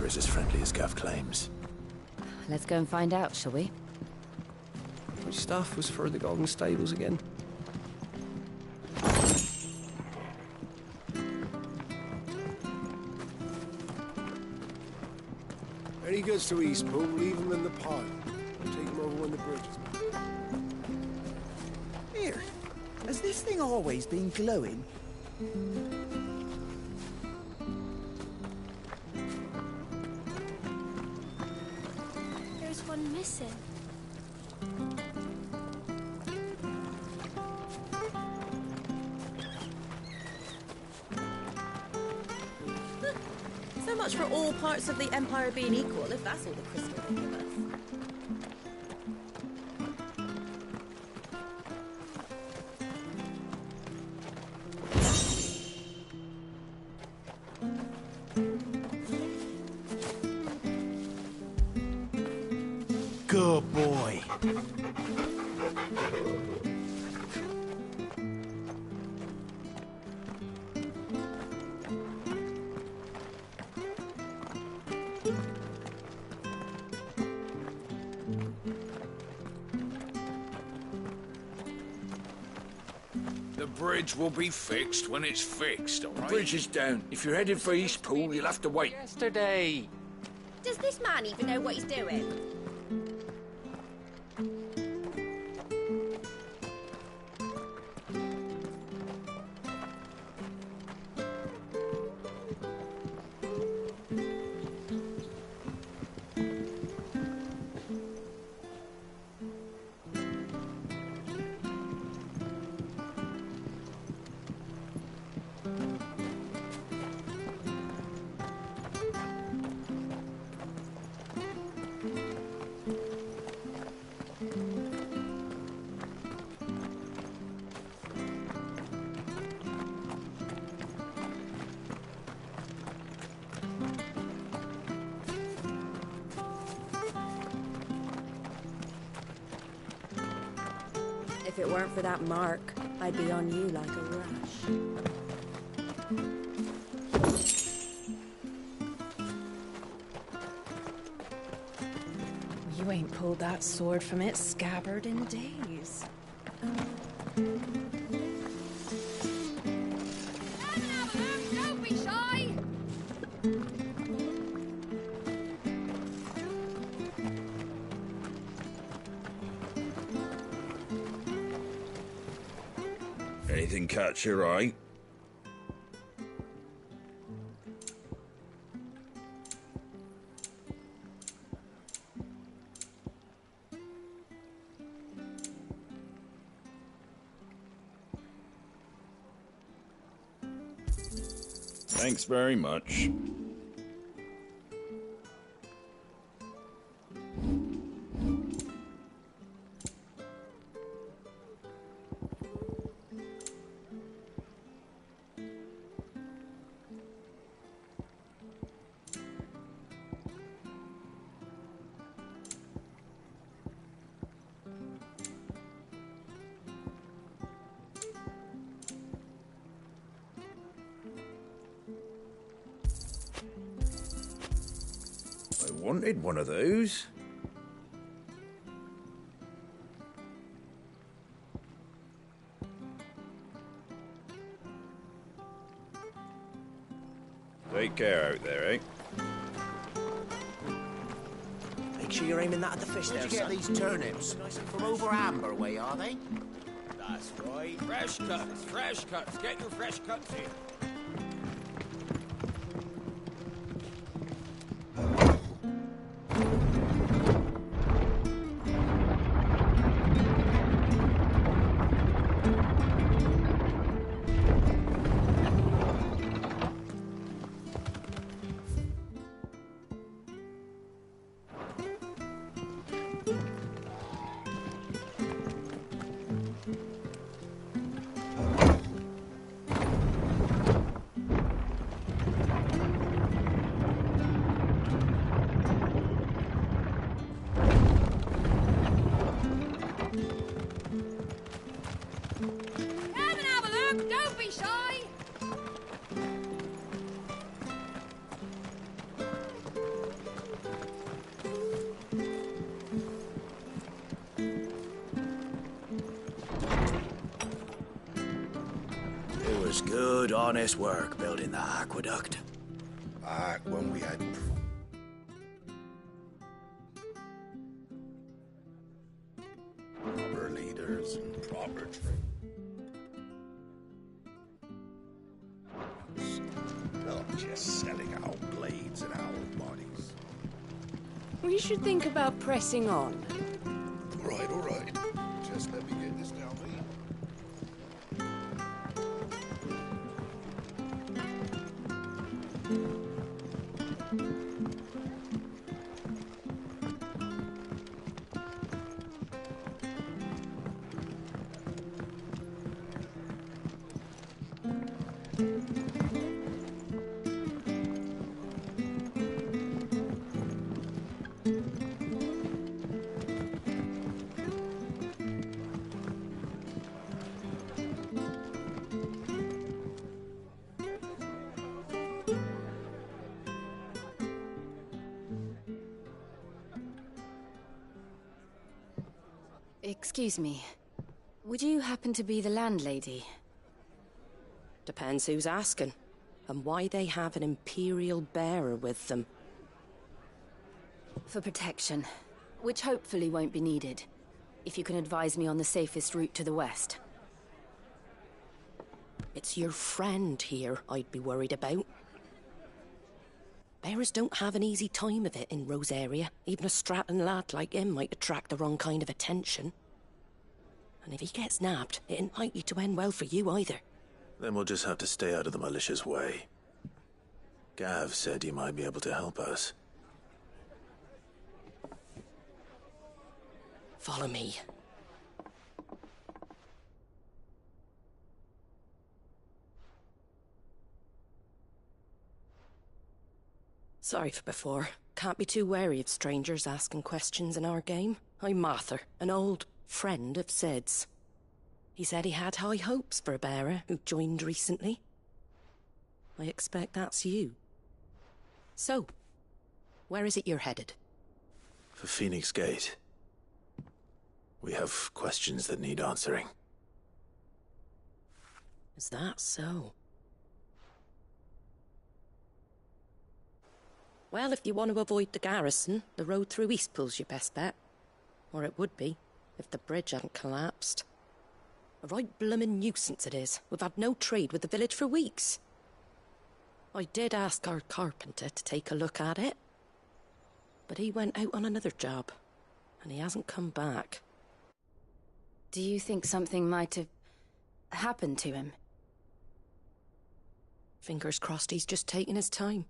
water is as friendly as Gav claims. Let's go and find out, shall we? Which staff was for the Golden Stables again? When he gets to Eastpool, leave him in the pile. Take him over when the bridge is built. Here, has this thing always been glowing? There's one missing. So much for all parts of the Empire being equal, if that's all the crystal they give us. Good boy. The bridge will be fixed when it's fixed, all right? The bridge is down. If you're headed for Eastpool, you'll have to wait. Yesterday. Does this man even know what he's doing? If it weren't for that mark, I'd be on you like a rash. You ain't pulled that sword from its scabbard in days. Don't be shy! Anything catch your eye? Thanks very much. I wanted one of those. Take care out there, eh? Make sure you're aiming that at the fish there, Where'd you get these turnips? From over Amber way, are they? That's right. Fresh cuts, fresh cuts. Get your fresh cuts in. honest work building that aqueduct. Back when we had proper leaders and proper not just selling out blades and our bodies. We should think about pressing on. All right. Just let me get this down, please. Excuse me. Would you happen to be the landlady? Depends who's asking, and why they have an Imperial bearer with them. For protection, which hopefully won't be needed. If you can advise me on the safest route to the west. It's your friend here I'd be worried about. Bearers don't have an easy time of it in Rosaria. Even a Stratton lad like him might attract the wrong kind of attention. And if he gets nabbed, it ain't likely to end well for you either. Then we'll just have to stay out of the malicious way. Gav said you might be able to help us. Follow me. Sorry for before. Can't be too wary of strangers asking questions in our game. I'm Martha, an old friend of Sid's. He said he had high hopes for a bearer who joined recently. I expect that's you. So, where is it you're headed? For Phoenix Gate. We have questions that need answering. Is that so? Well, if you want to avoid the garrison, the road through Eastpool's your best bet. Or it would be, if the bridge hadn't collapsed. A right bloomin' nuisance it is. We've had no trade with the village for weeks. I did ask our carpenter to take a look at it. But he went out on another job, and he hasn't come back. Do you think something might have happened to him? Fingers crossed he's just taking his time.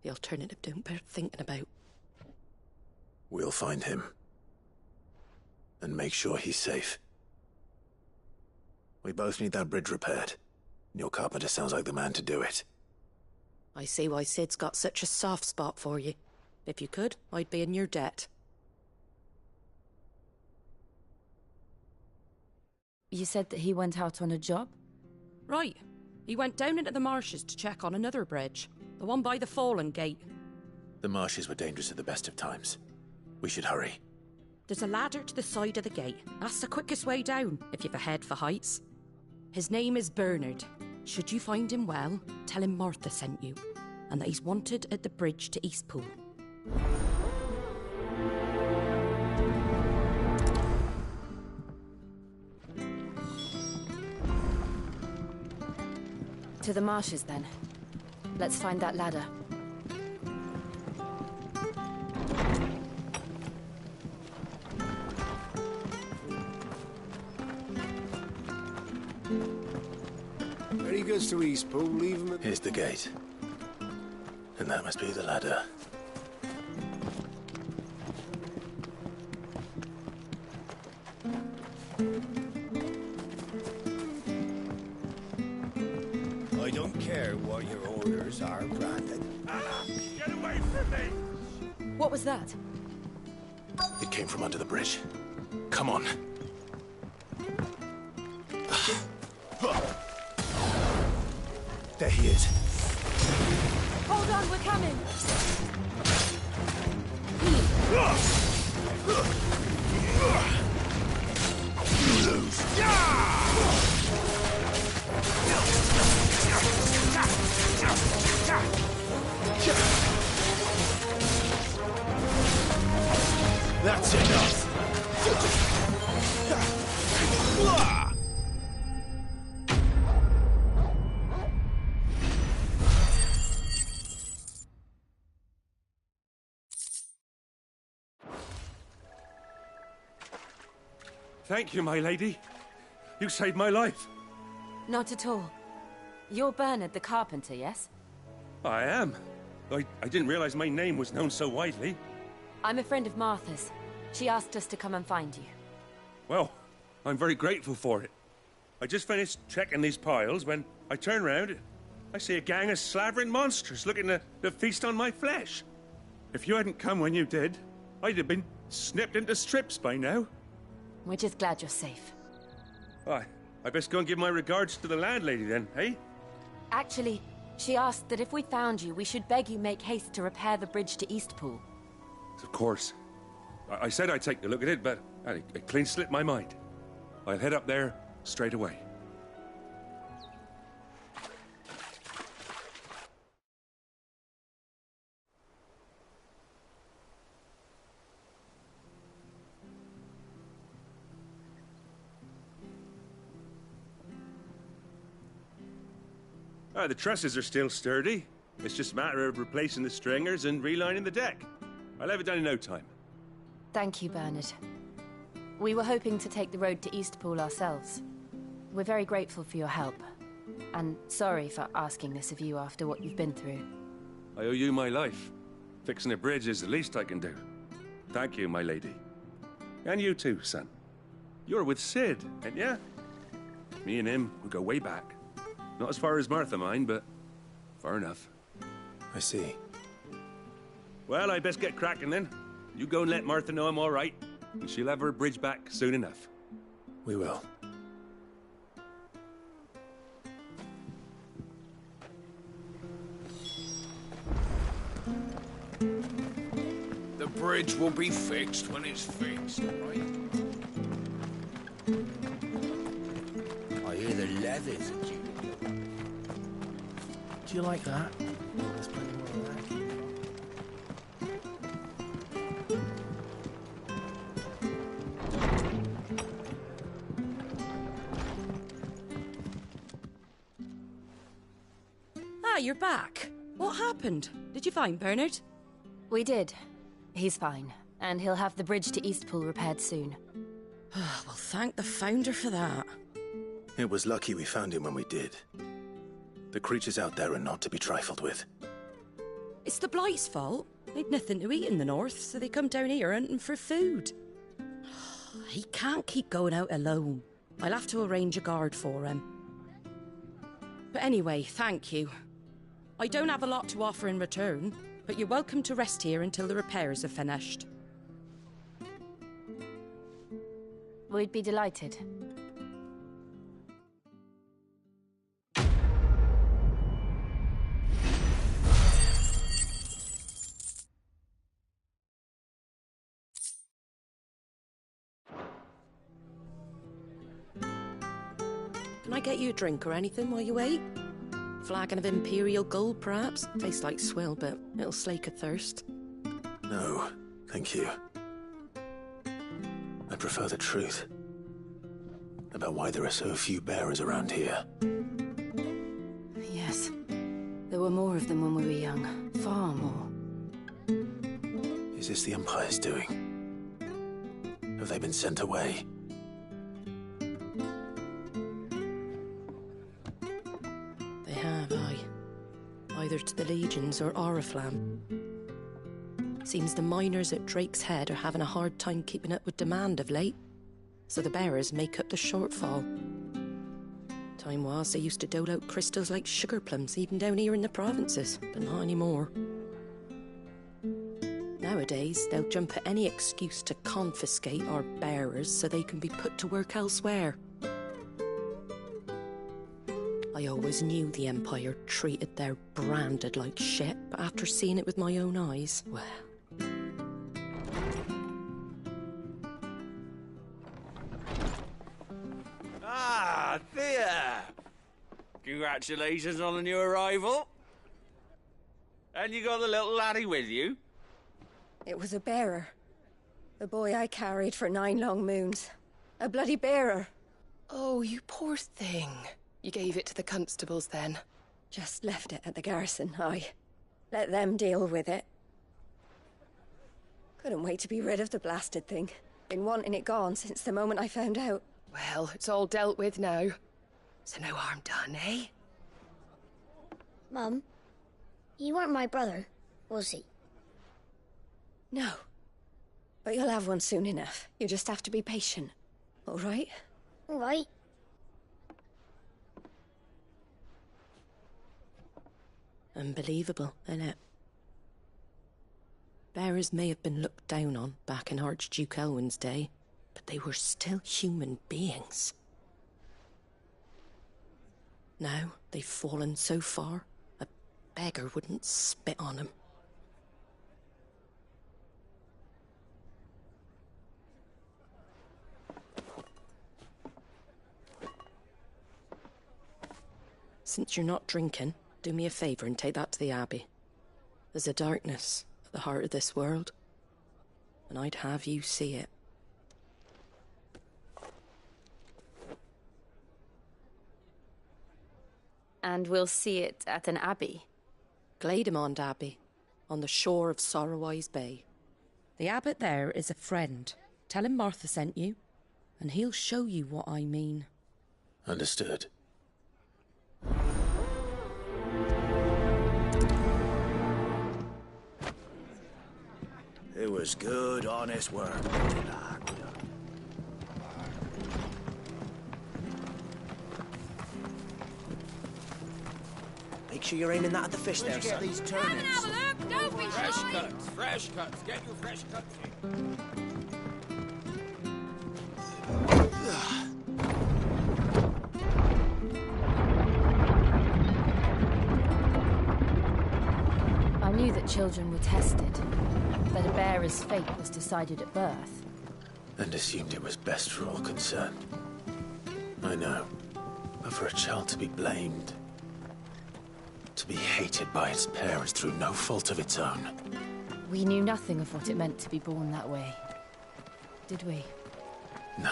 The alternative don't bear thinking about. We'll find him. And make sure he's safe. We both need that bridge repaired. Your carpenter sounds like the man to do it. I see why Sid's got such a soft spot for you. If you could, I'd be in your debt. You said that he went out on a job? Right. He went down into the marshes to check on another bridge. The one by the Fallen Gate. The marshes were dangerous at the best of times. We should hurry. There's a ladder to the side of the gate. That's the quickest way down, if you've a head for heights. His name is Bernard. Should you find him well, tell him Martha sent you, and that he's wanted at the bridge to Eastpool. To the marshes, then. Let's find that ladder. Any goods to Eastpool, leave them at... Here's the gate. And that must be the ladder. I don't care what your orders are, Brandon. Anna, get away from me! What was that? It came from under the bridge. Come on. There he is. Hold on, we're coming! You lose. That's enough! Thank you, my lady. You saved my life. Not at all. You're Bernard the carpenter, yes? I am. I didn't realize my name was known so widely. I'm a friend of Martha's. She asked us to come and find you. Well, I'm very grateful for it. I just finished checking these piles when I turn around. I see a gang of slavering monsters looking to feast on my flesh. If you hadn't come when you did, I'd have been snipped into strips by now. We're just glad you're safe. I best go and give my regards to the landlady then, eh? Actually, she asked that if we found you, we should beg you make haste to repair the bridge to Eastpool. Of course. I said I'd take a look at it, but it clean slipped my mind. I'll head up there straight away. The trusses are still sturdy. It's just a matter of replacing the stringers and relining the deck. I'll have it done in no time. Thank you, Bernard. We were hoping to take the road to Eastpool ourselves. We're very grateful for your help. And sorry for asking this of you after what you've been through. I owe you my life. Fixing a bridge is the least I can do. Thank you, my lady. And you too, son. You're with Sid, ain't ya? Me and him, we go way back. Not as far as Martha, mind, but far enough. I see. Well, I best get cracking then. You go and let Martha know I'm all right, and she'll have her bridge back soon enough. We will. The bridge will be fixed when it's fixed, right? I hear the leathers are due. Do you like that? There's plenty more of that. Ah, you're back. What happened? Did you find Bernard? We did. He's fine, and he'll have the bridge to Eastpool repaired soon. Well, thank the Founder for that. It was lucky we found him when we did. The creatures out there are not to be trifled with. It's the Blight's fault. They'd nothing to eat in the north, so they come down here hunting for food. He can't keep going out alone. I'll have to arrange a guard for him. But anyway, thank you. I don't have a lot to offer in return, but you're welcome to rest here until the repairs are finished. We'd be delighted. Can I get you a drink or anything while you wait? Flagon of Imperial Gold, perhaps? Tastes like swill, but it'll slake a thirst. No, thank you. I prefer the truth. About why there are so few bearers around here. Yes. There were more of them when we were young. Far more. Is this the Empire's doing? Have they been sent away? They have, aye. Either to the Legions or Oriflamme. Seems the miners at Drake's Head are having a hard time keeping up with demand of late, so the bearers make up the shortfall. Time was they used to dole out crystals like sugar plums even down here in the provinces, but not anymore. Nowadays, they'll jump at any excuse to confiscate our bearers so they can be put to work elsewhere. I always knew the Empire treated their branded like shit, but after seeing it with my own eyes, well... Ah, there! Congratulations on the new arrival. And you got the little laddie with you? It was a bearer. The boy I carried for 9 long moons. A bloody bearer. Oh, you poor thing. You gave it to the constables then? Just left it at the garrison, aye. Let them deal with it. Couldn't wait to be rid of the blasted thing. Been wanting it gone since the moment I found out. Well, it's all dealt with now. So no harm done, eh? Mum, you weren't my brother, was he? No. But you'll have one soon enough. You just have to be patient. All right? All right. Unbelievable, innit? Bearers may have been looked down on back in Archduke Elwin's day, but they were still human beings. Now they've fallen so far, a beggar wouldn't spit on them. Since you're not drinking, do me a favour and take that to the Abbey. There's a darkness at the heart of this world, and I'd have you see it. And we'll see it at an abbey? Glademond Abbey, on the shore of Sorrowwise Bay. The abbot there is a friend. Tell him Martha sent you, and he'll show you what I mean. Understood. It was good, honest work. Make sure you're aiming that at the fish there, son. These Come and have a look, don't be Fresh shy. cuts, fresh cuts. Get your fresh cuts in. I knew that children were tested, that a bearer's fate was decided at birth. And assumed it was best for all concerned. I know. But for a child to be blamed, to be hated by its parents through no fault of its own. We knew nothing of what it meant to be born that way, did we? No.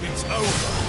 It's over.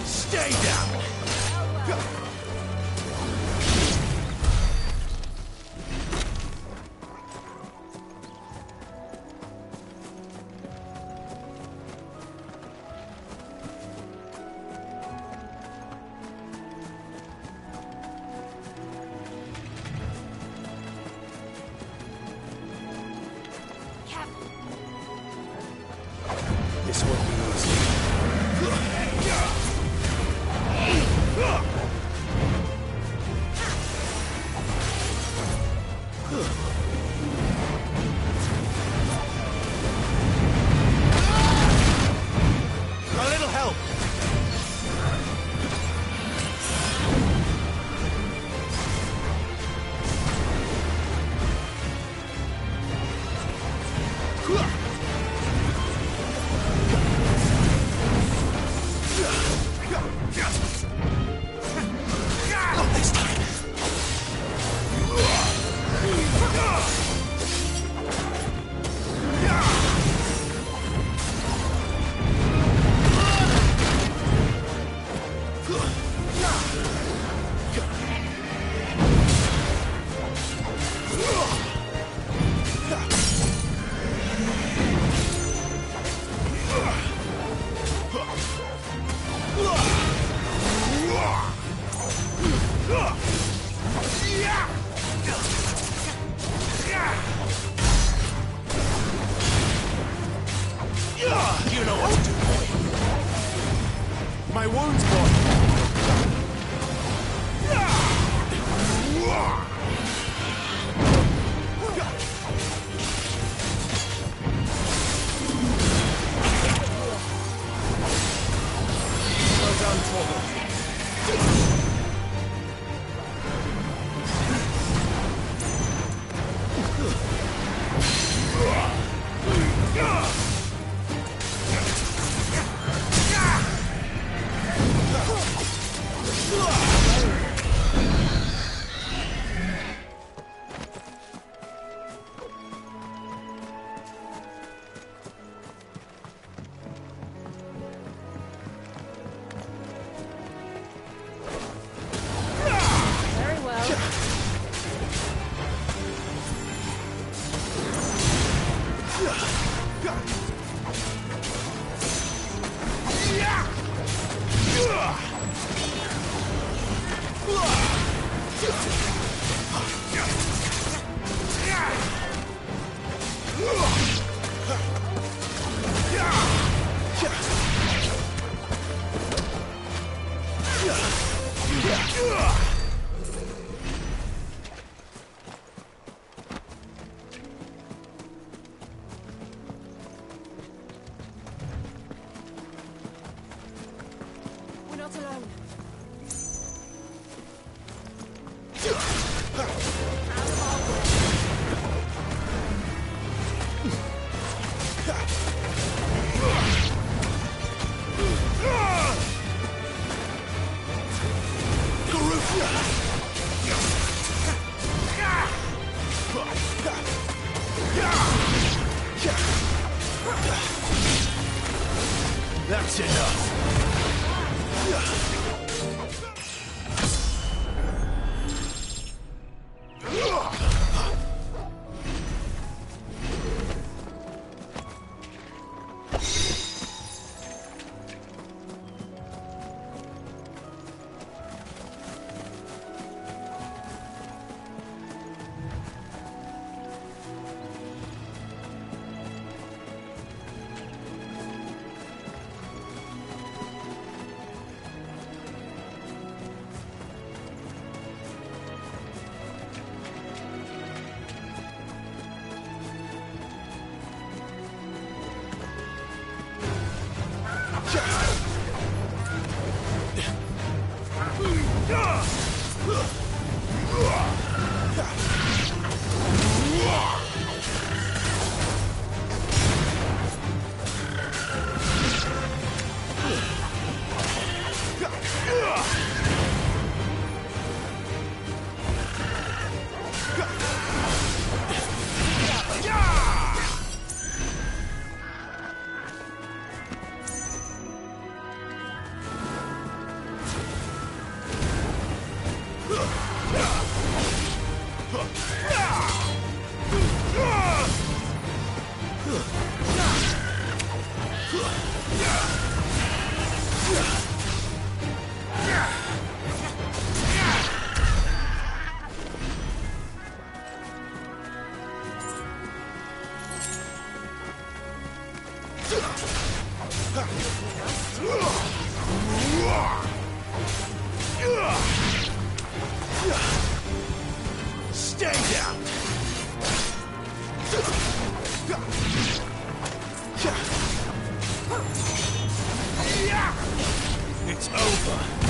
Stay down! This won't be easy. A little help. Not this time. You know what to do, boy. My wounds, boy. Well done, Torgal. Very well. We're not alone. That's enough. Stay down! It's over.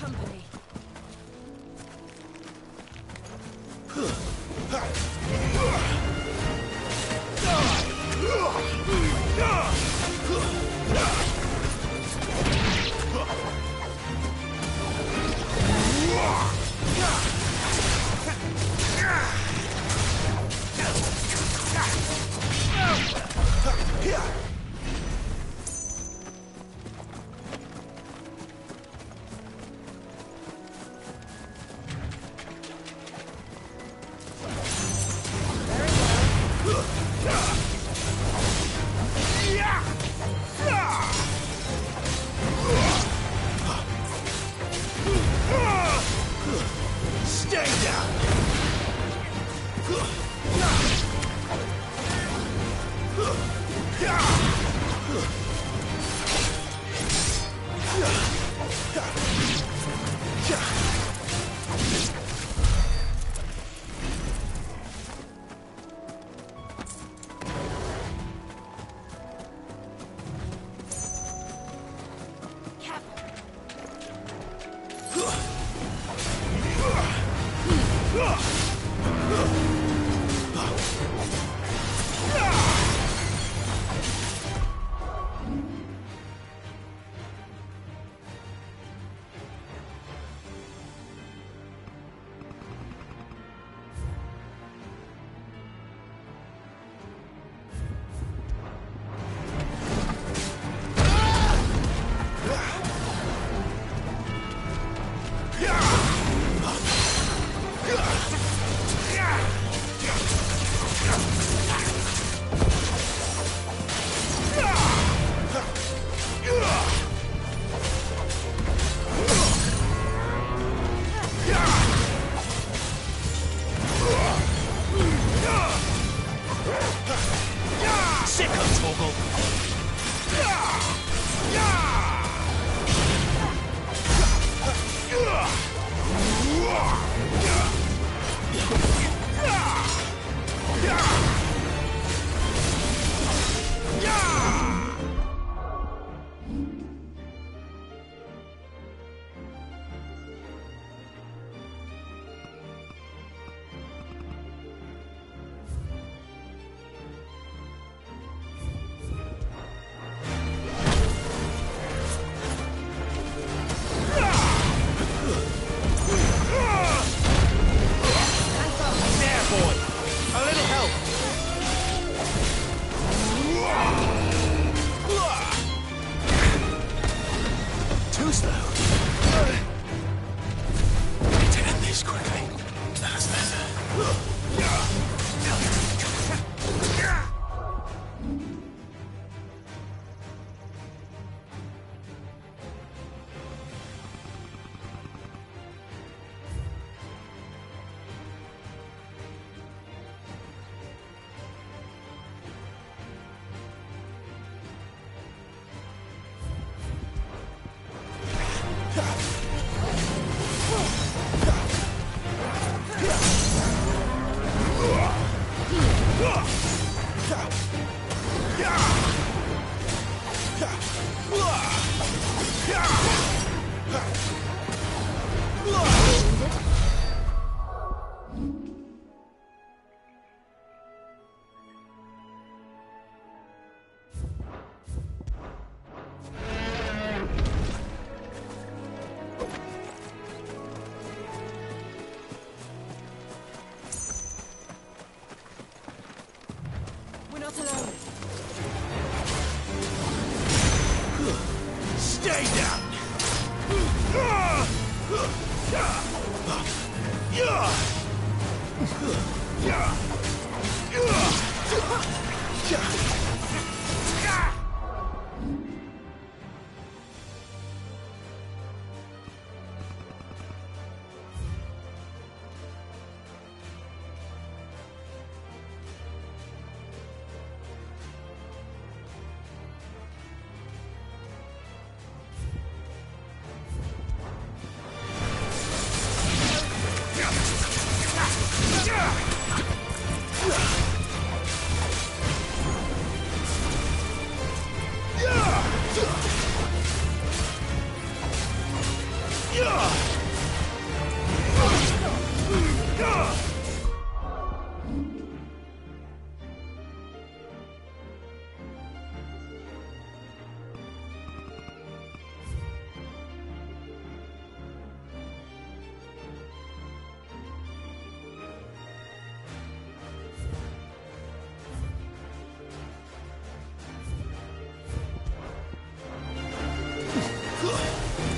Company. Stay down!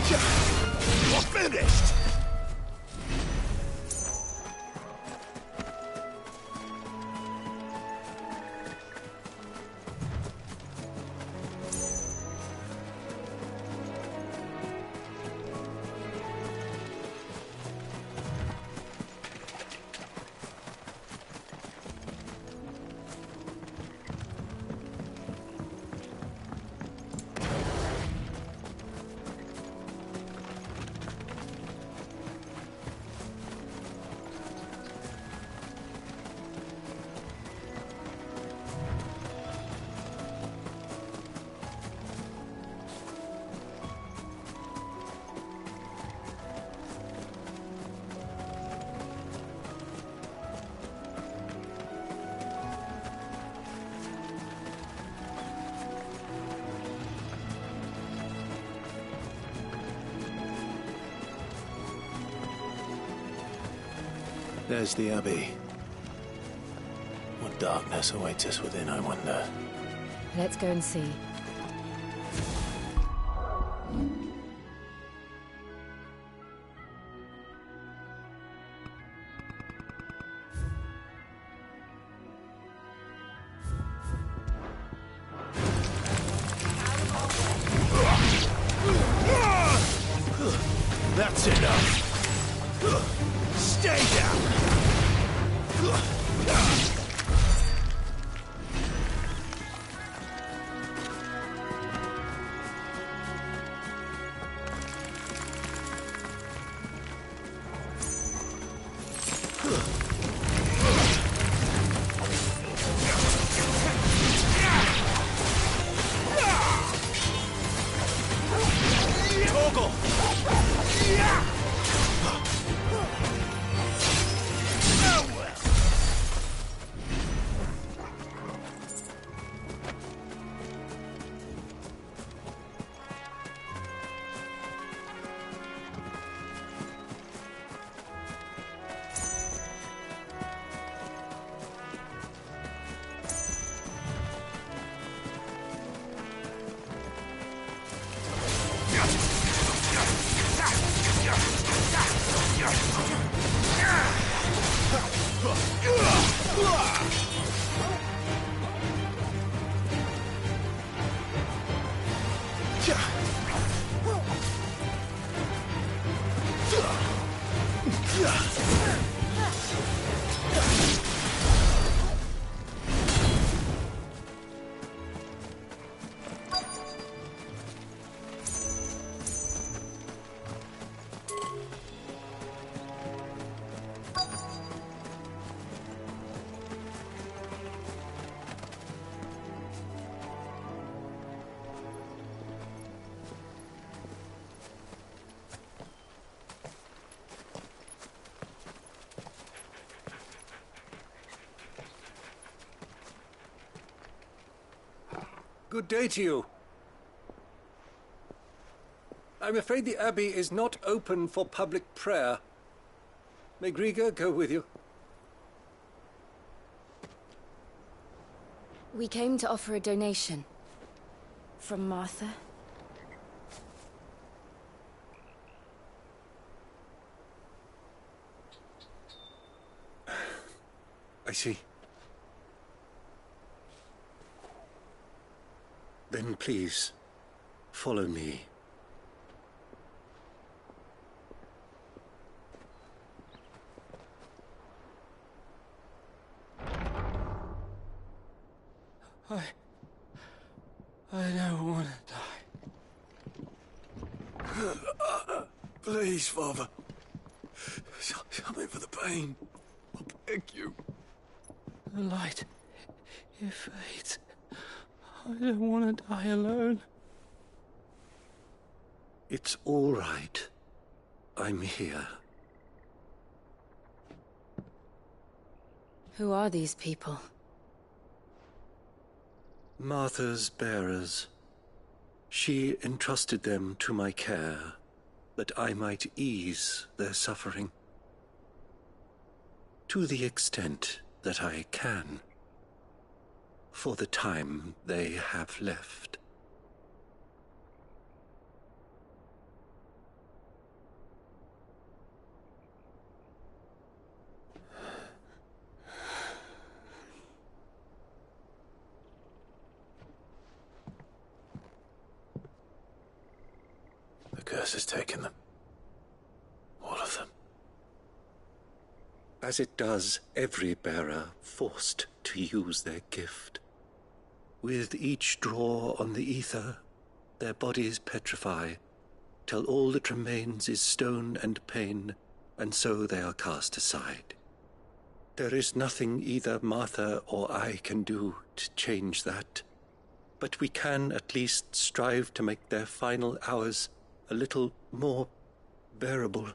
You're finished! There's the Abbey. What darkness awaits us within, I wonder? Let's go and see. That's enough! Stay down! Good day to you. I'm afraid the Abbey is not open for public prayer. May Grieger go with you? We came to offer a donation. From Martha. I see. Then please, follow me. I don't want to die. Please, Father. Something for the pain. I beg you. The light, it fades. I don't want to die alone. It's all right. I'm here. Who are these people? Martha's bearers. She entrusted them to my care, that I might ease their suffering. To the extent that I can. For the time they have left. curse has taken them. All of them. As it does every bearer forced to use their gift. With each draw on the ether, their bodies petrify, till all that remains is stone and pain, and so they are cast aside. There is nothing either Martha or I can do to change that, but we can at least strive to make their final hours a little more bearable.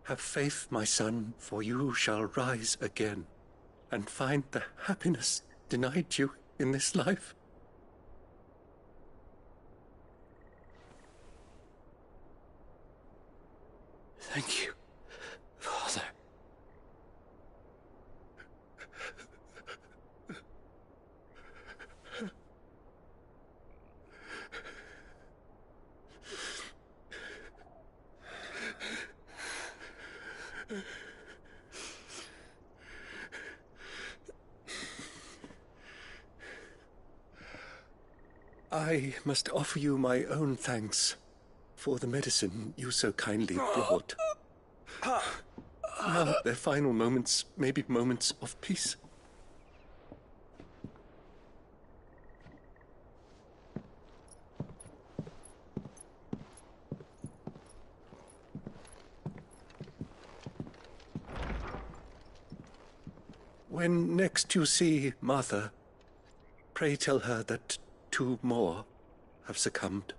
Have faith, my son, for you shall rise again, and find the happiness denied you in this life. Thank you, Father. I must offer you my own thanks for the medicine you so kindly brought. Now their final moments may be moments of peace. When next you see Martha, pray tell her that 2 more have succumbed.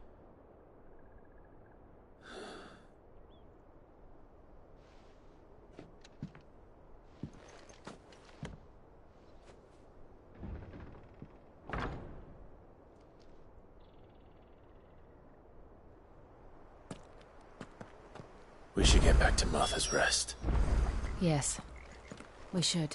We should get back to Martha's Rest. Yes, we should.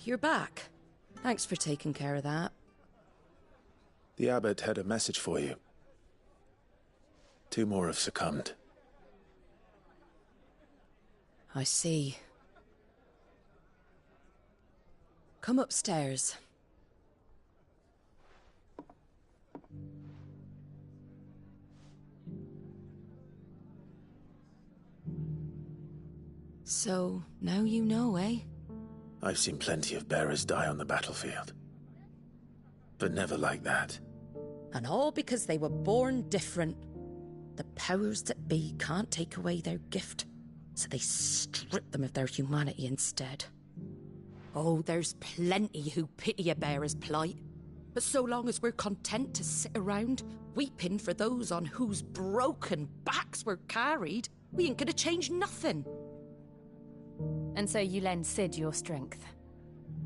You're back. Thanks for taking care of that. The abbot had a message for you. 2 more have succumbed. I see. Come upstairs. So, now you know, eh? I've seen plenty of bearers die on the battlefield. But never like that. And all because they were born different. The powers that be can't take away their gift, so they strip them of their humanity instead. Oh, there's plenty who pity a bearer's plight. But so long as we're content to sit around, weeping for those on whose broken backs we're carried, we ain't gonna change nothing. And so you lend Sid your strength?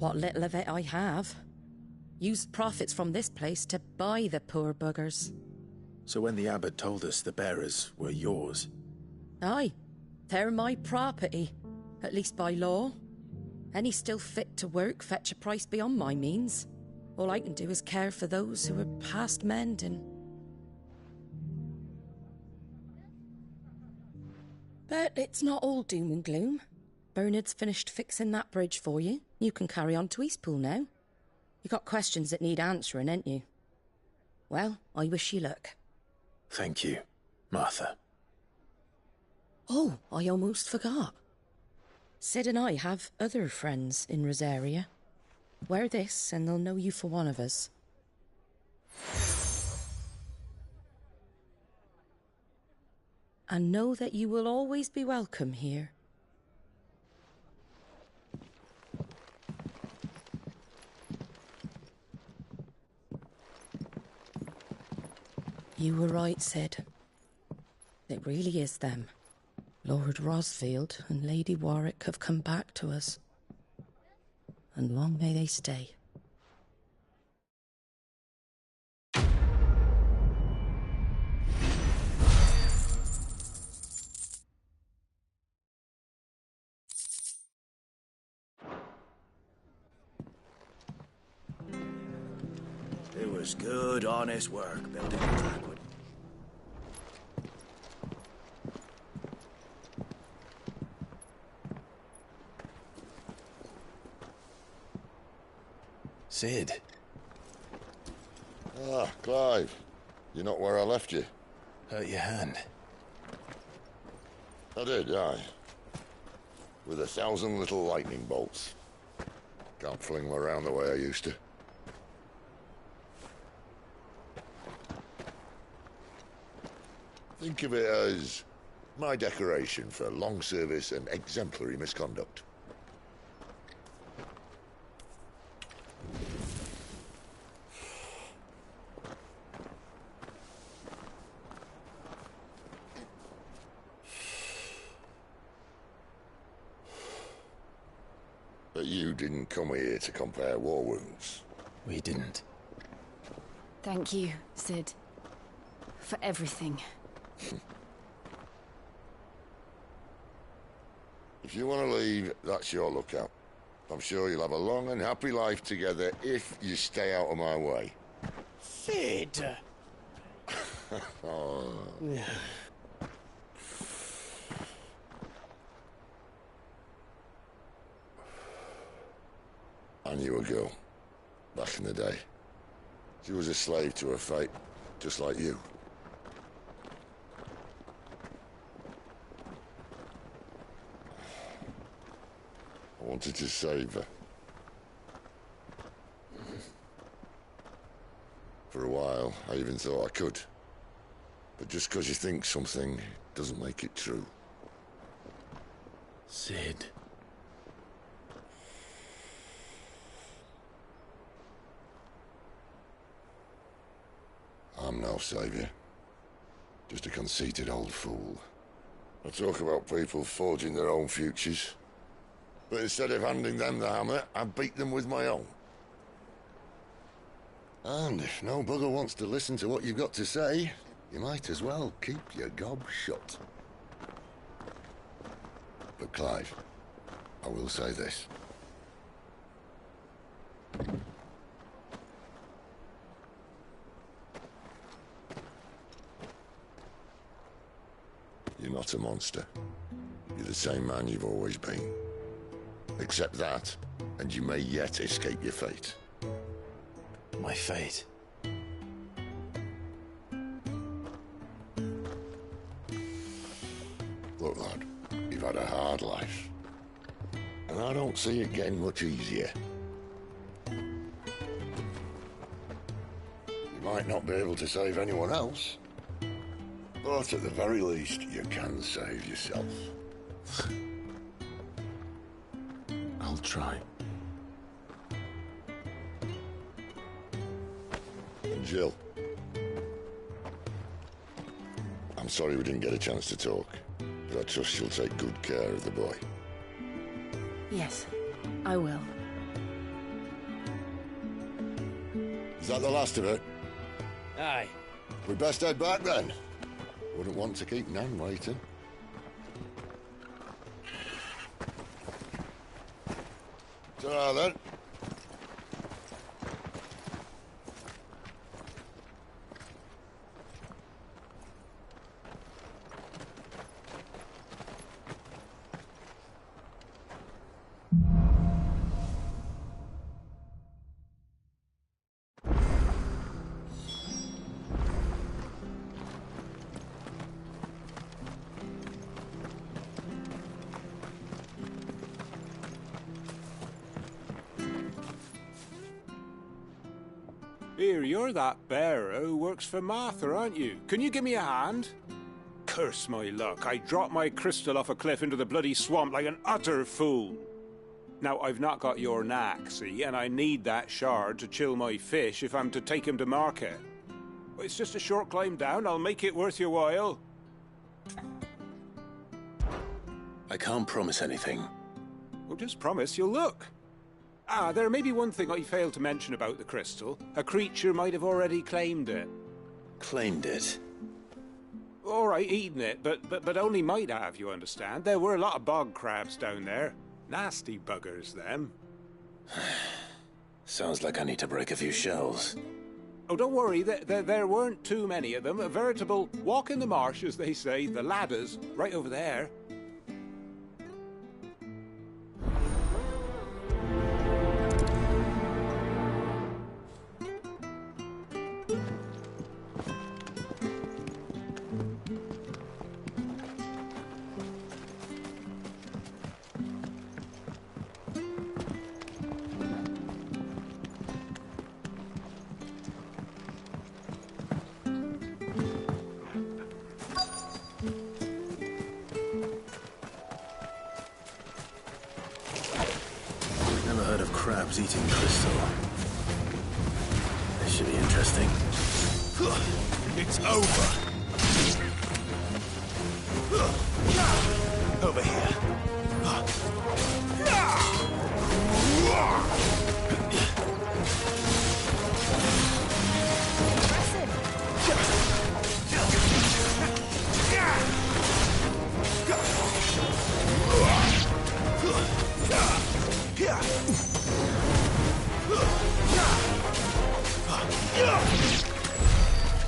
What little of it I have. Used profits from this place to buy the poor buggers. So when the abbot told us the bearers were yours... Aye, they're my property, at least by law. Any still fit to work fetch a price beyond my means. All I can do is care for those who are past mending. But it's not all doom and gloom. Bernard's finished fixing that bridge for you. You can carry on to Eastpool now. You got questions that need answering, ain't you? Well, I wish you luck. Thank you, Martha. Oh, I almost forgot. Sid and I have other friends in Rosaria. Wear this and they'll know you for one of us. And know that you will always be welcome here. You were right, Sid. It really is them. Lord Rosfield and Lady Warwick have come back to us. And long may they stay. It was good, honest work building the Dragon. Sid. Ah, Clive. You're not where I left you. Hurt your hand. I did, aye. With 1,000 little lightning bolts. Can't fling them around the way I used to. Think of it as my decoration for long service and exemplary misconduct. But you didn't come here to compare war wounds. We didn't. Thank you, Sid. For everything. If you want to leave, that's your lookout. I'm sure you'll have a long and happy life together if you stay out of my way. Sid! Oh. I knew a girl, back in the day. She was a slave to her fate, just like you. I wanted to save her. For a while, I even thought I could. But just because you think something doesn't make it true. Sid. I'm no savior. Just a conceited old fool. I talk about people forging their own futures. But instead of handing them the hammer, I beat them with my own. And if no bugger wants to listen to what you've got to say, you might as well keep your gob shut. But Clive, I will say this. not a monster. You're the same man you've always been. Accept that, and you may yet escape your fate. My fate? Look, lad, you've had a hard life. And I don't see it getting much easier. You might not be able to save anyone else, but at the very least, you can save yourself. I'll try. And Jill, I'm sorry we didn't get a chance to talk, but I trust she'll take good care of the boy. Yes, I will. Is that the last of it? Aye. We best head back then. Wouldn't want to keep Nan waiting. Ta-ra then. Here, you're that bearer who works for Martha, aren't you? Can you give me a hand? Curse my luck, I dropped my crystal off a cliff into the bloody swamp like an utter fool. Now, I've not got your knack, see, and I need that shard to chill my fish if I'm to take him to market. It's just a short climb down, I'll make it worth your while. I can't promise anything. Well, just promise you'll look. Ah, there may be one thing I failed to mention about the crystal. A creature might have already claimed it. Claimed it? All right, eaten it, but only might have, you understand. There were a lot of bog crabs down there. Nasty buggers, them. Sounds like I need to break a few shells. Oh, don't worry, there weren't too many of them. A veritable walk in the marsh, as they say. The ladders, right over there. Crabs eating crystal. This should be interesting. It's over. Over here.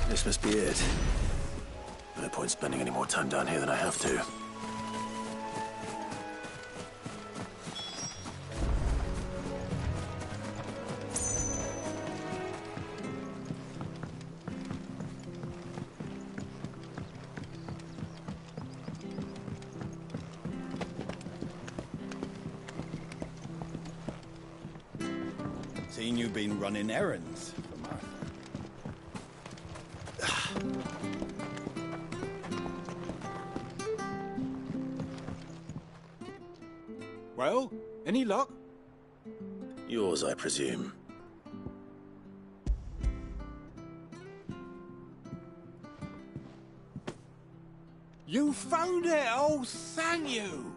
This must be it. No point spending any more time down here than I have to. Seen you've been running errands for Martha. Well, any luck? Yours, I presume. You found it! Oh, thank you!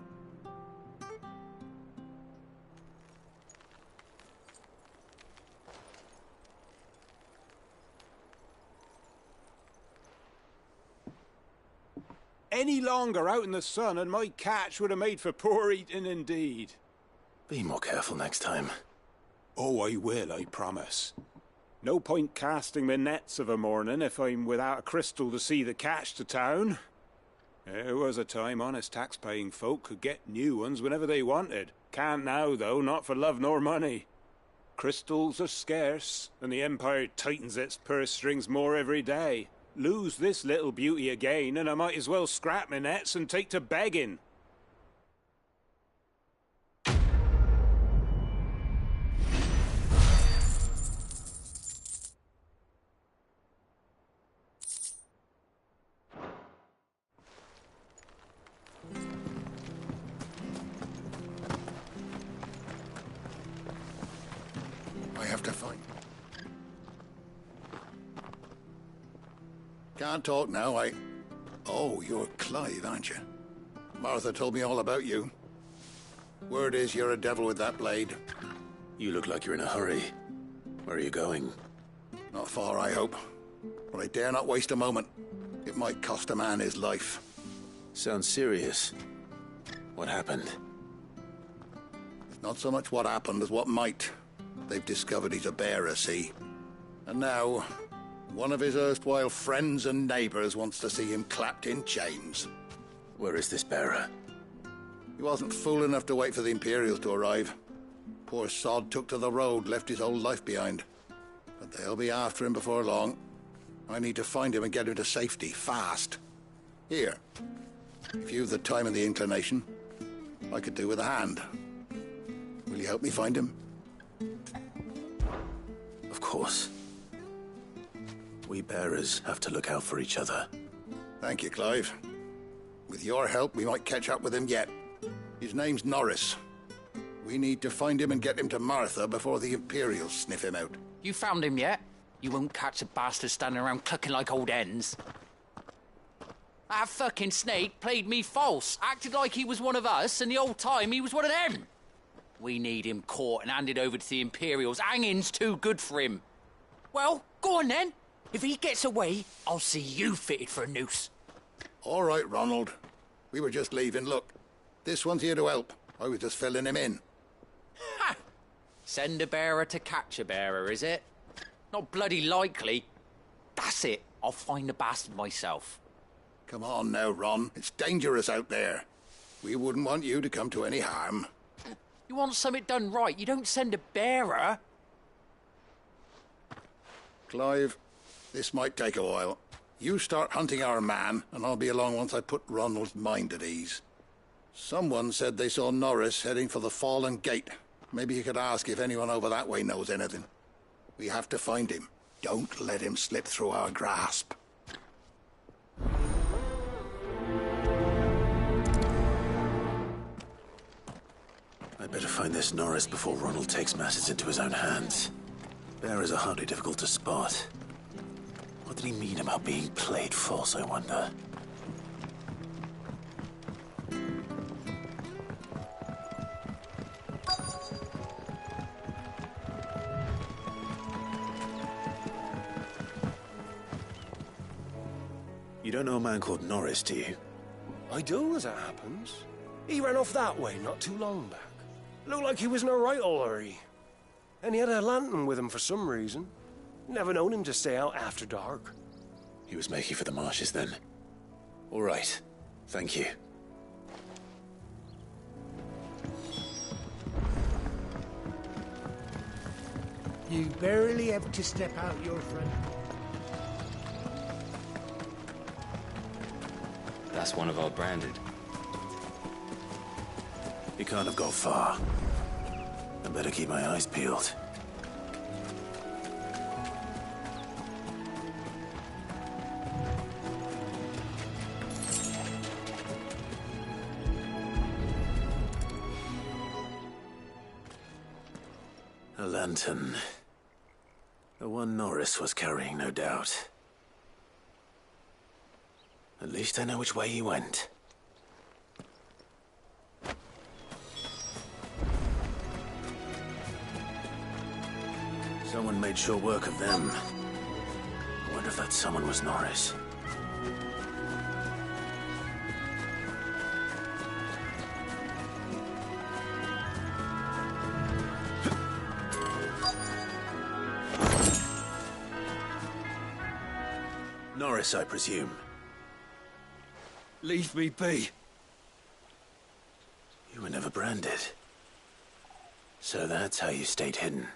Any longer out in the sun and my catch would have made for poor eating indeed. Be more careful next time. Oh, I will, I promise. No point casting my nets of a morning if I'm without a crystal to see the catch to town. There was a time honest tax-paying folk could get new ones whenever they wanted. Can't now, though, not for love nor money. Crystals are scarce, and the Empire tightens its purse strings more every day. Lose this little beauty again, and I might as well scrap my nets and take to begging. I have to find. Can't talk now, Oh, you're Clive, aren't you? Martha told me all about you. Word is you're a devil with that blade. You look like you're in a hurry. Where are you going? Not far, I hope. But I dare not waste a moment. It might cost a man his life. Sounds serious. What happened? It's not so much what happened as what might. They've discovered he's a bearer, see? And now, one of his erstwhile friends and neighbors wants to see him clapped in chains. Where is this bearer? He wasn't fool enough to wait for the Imperials to arrive. Poor sod took to the road, left his whole life behind. But they'll be after him before long. I need to find him and get him to safety, fast. Here, if you've the time and the inclination, I could do with a hand. Will you help me find him? Of course. We bearers have to look out for each other. Thank you, Clive. With your help, we might catch up with him yet. His name's Norris. We need to find him and get him to Martha before the Imperials sniff him out. You found him yet? You won't catch a bastard standing around clucking like old hens. That fucking snake played me false, acted like he was one of us, and the whole time he was one of them. We need him caught and handed over to the Imperials. Hanging's too good for him. Well, go on then. If he gets away, I'll see you fitted for a noose. All right, Ronald. We were just leaving. Look, this one's here to help. I was just filling him in. Ha! Send a bearer to catch a bearer, is it? Not bloody likely. That's it. I'll find the bastard myself. Come on now, Ron. It's dangerous out there. We wouldn't want you to come to any harm. You want something done right, you don't send a bearer. Clive, this might take a while. You start hunting our man, and I'll be along once I put Ronald's mind at ease. Someone said they saw Norris heading for the Fallen Gate. Maybe you could ask if anyone over that way knows anything. We have to find him. Don't let him slip through our grasp. I'd better find this Norris before Ronald takes matters into his own hands. Bearers are hardly difficult to spot. What did he mean about being played false, I wonder? You don't know a man called Norris, do you? I do, as it happens. He ran off that way not too long back. Looked like he was in a right old hurry. And he had a lantern with him for some reason. Never known him to stay out after dark. He was making for the marshes then. All right. Thank you. You barely have to step out your front. That's one of our branded. He can't have got far. I better keep my eyes peeled. A lantern. The one Norris was carrying, no doubt. At least I know which way he went. Someone made short work of them. I wonder if that someone was Norris. Norris, I presume. Leave me be. You were never branded. So that's how you stayed hidden.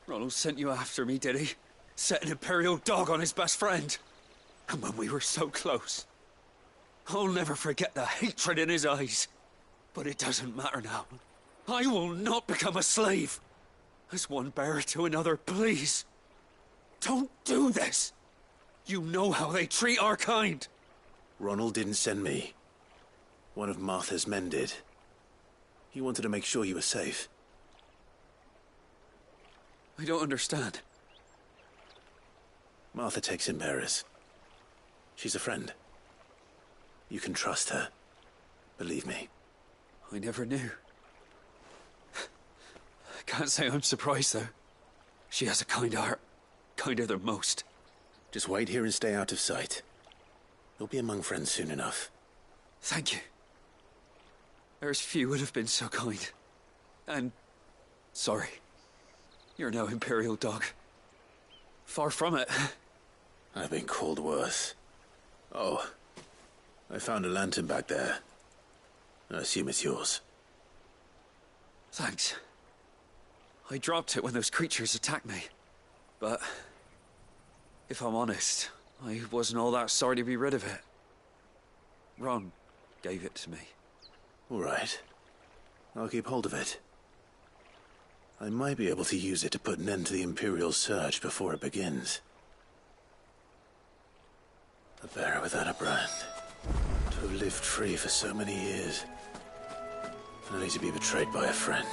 Ronald sent you after me, did he? Set an Imperial dog on his best friend. And when we were so close. I'll never forget the hatred in his eyes. But it doesn't matter now. I will not become a slave. As one bearer to another, please. Don't do this. You know how they treat our kind. Ronald didn't send me. One of Martha's men did. He wanted to make sure you were safe. I don't understand. Martha takes in bearers. She's a friend. You can trust her. Believe me. I never knew. I can't say I'm surprised, though. She has a kind heart. Kinder than most. Just wait here and stay out of sight. You'll be among friends soon enough. Thank you. There's few would have been so kind. And sorry. You're no Imperial dog. Far from it. I've been called worse. Oh, I found a lantern back there. I assume it's yours. Thanks. I dropped it when those creatures attacked me. But if I'm honest, I wasn't all that sorry to be rid of it. Ron gave it to me. All right. I'll keep hold of it. I might be able to use it to put an end to the Imperial surge before it begins. A bearer without a brand. To have lived free for so many years. Only to be betrayed by a friend.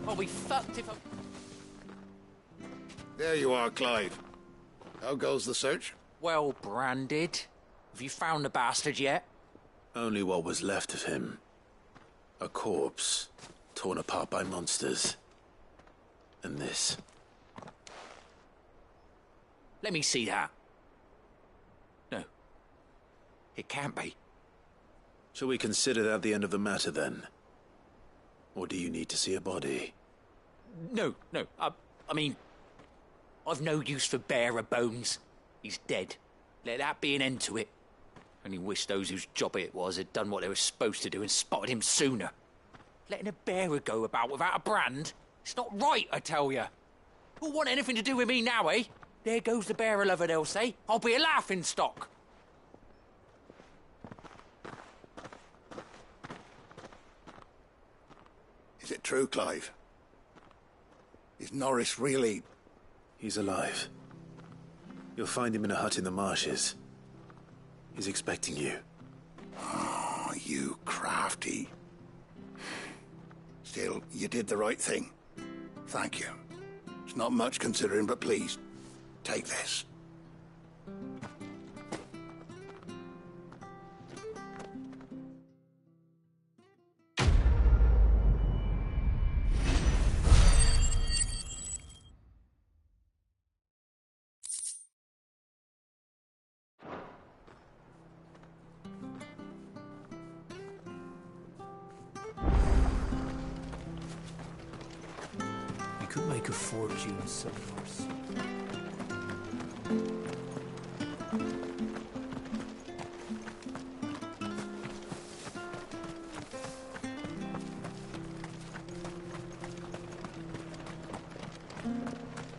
I'll be fucked if I... There you are, Clive. How goes the search? Well branded. Have you found the bastard yet? Only what was left of him. A corpse, torn apart by monsters. And this. Let me see that. No. It can't be. Shall we consider that the end of the matter, then? Or do you need to see a body? No. I mean... I've no use for bearer bones. He's dead. Let that be an end to it. Only wish those whose job it was had done what they were supposed to do and spotted him sooner. Letting a bearer go about without a brand? It's not right, I tell you. Who'll want anything to do with me now, eh? There goes the bearer lover, they'll say. I'll be a laughing stock. Is it true, Clive? Is Norris really... He's alive. You'll find him in a hut in the marshes. He's expecting you. Oh, you crafty. Still, you did the right thing. Thank you. It's not much considering, but please, take this. Could make a fortune somewhere.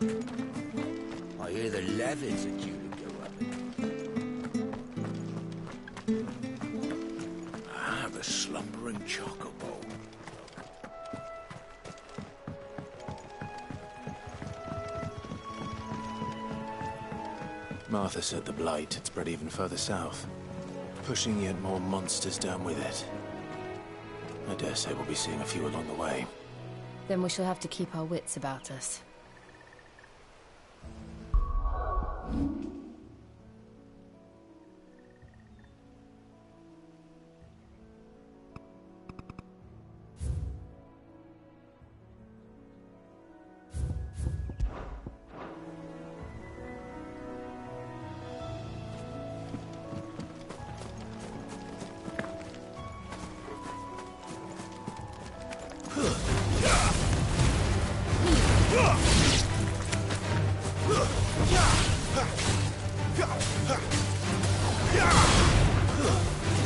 I hear the levies are due to go up. The slumbering chocobo. Martha said the blight had spread even further south, pushing yet more monsters down with it. I dare say we'll be seeing a few along the way. Then we shall have to keep our wits about us.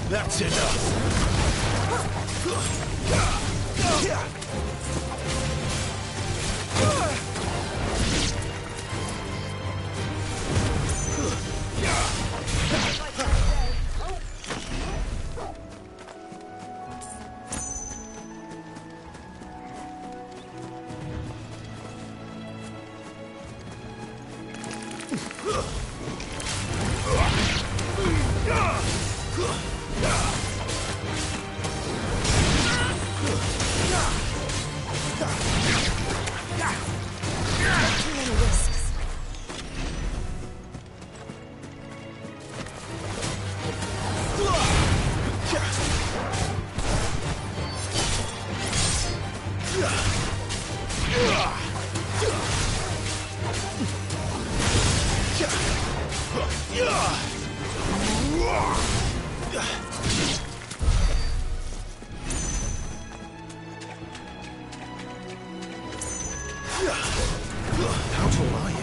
That's enough. How tall are you?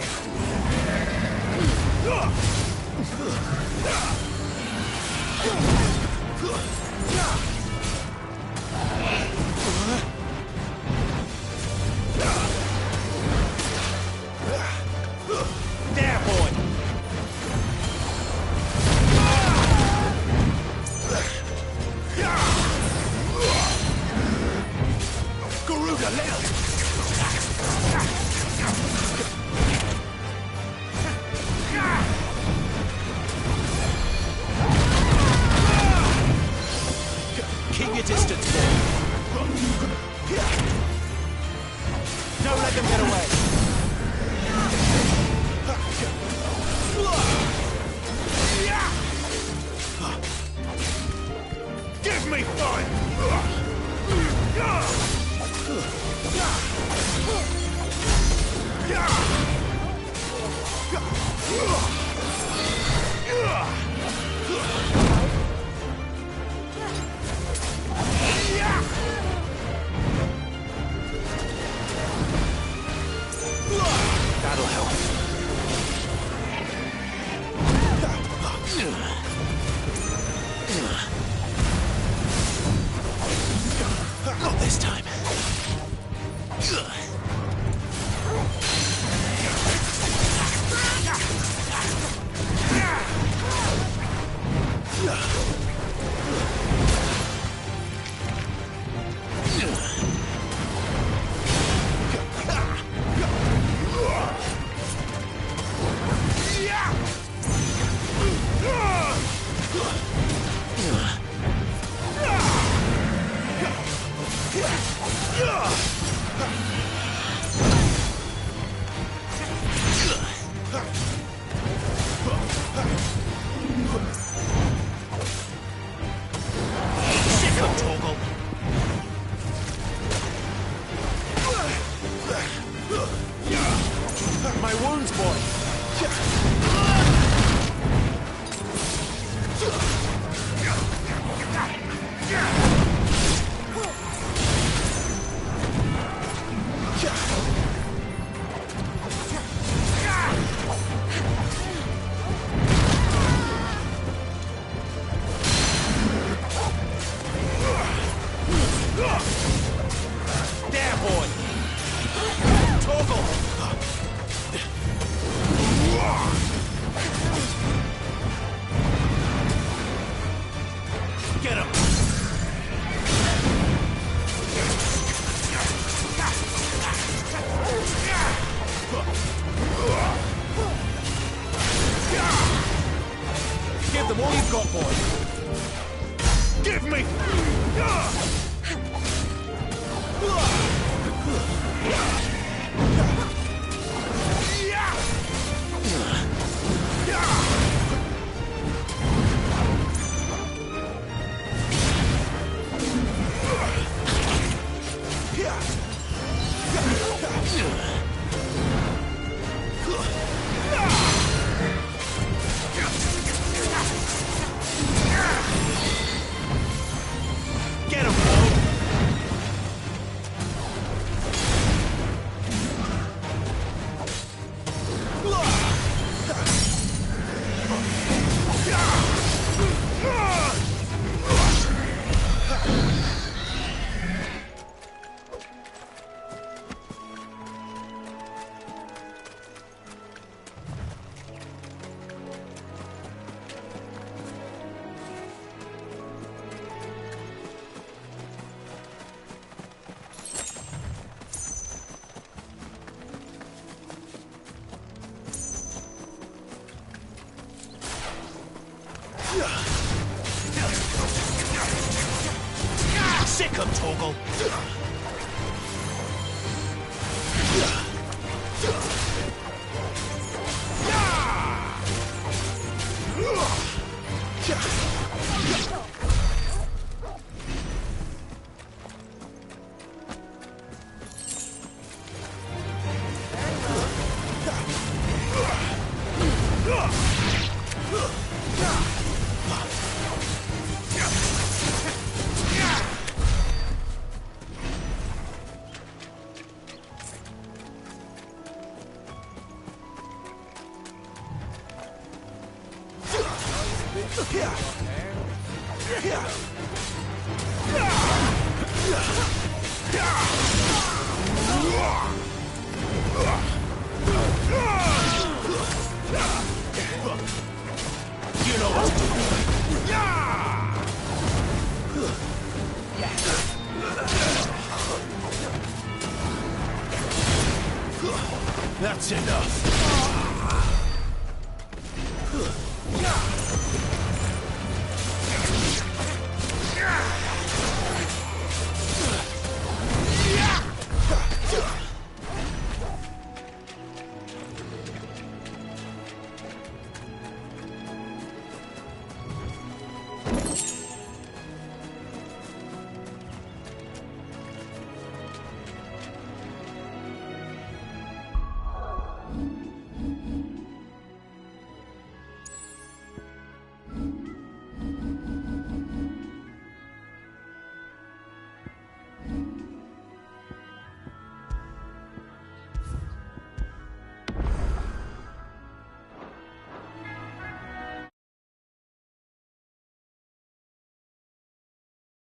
There, boy! Garuda, let keep your distance, boy. Don't let them get away. Give me fire! That'll help. Not this time. Give them all you've got, boy. Give me! Get him, Paul. Sick him, Torgal. You know what to do. That's enough.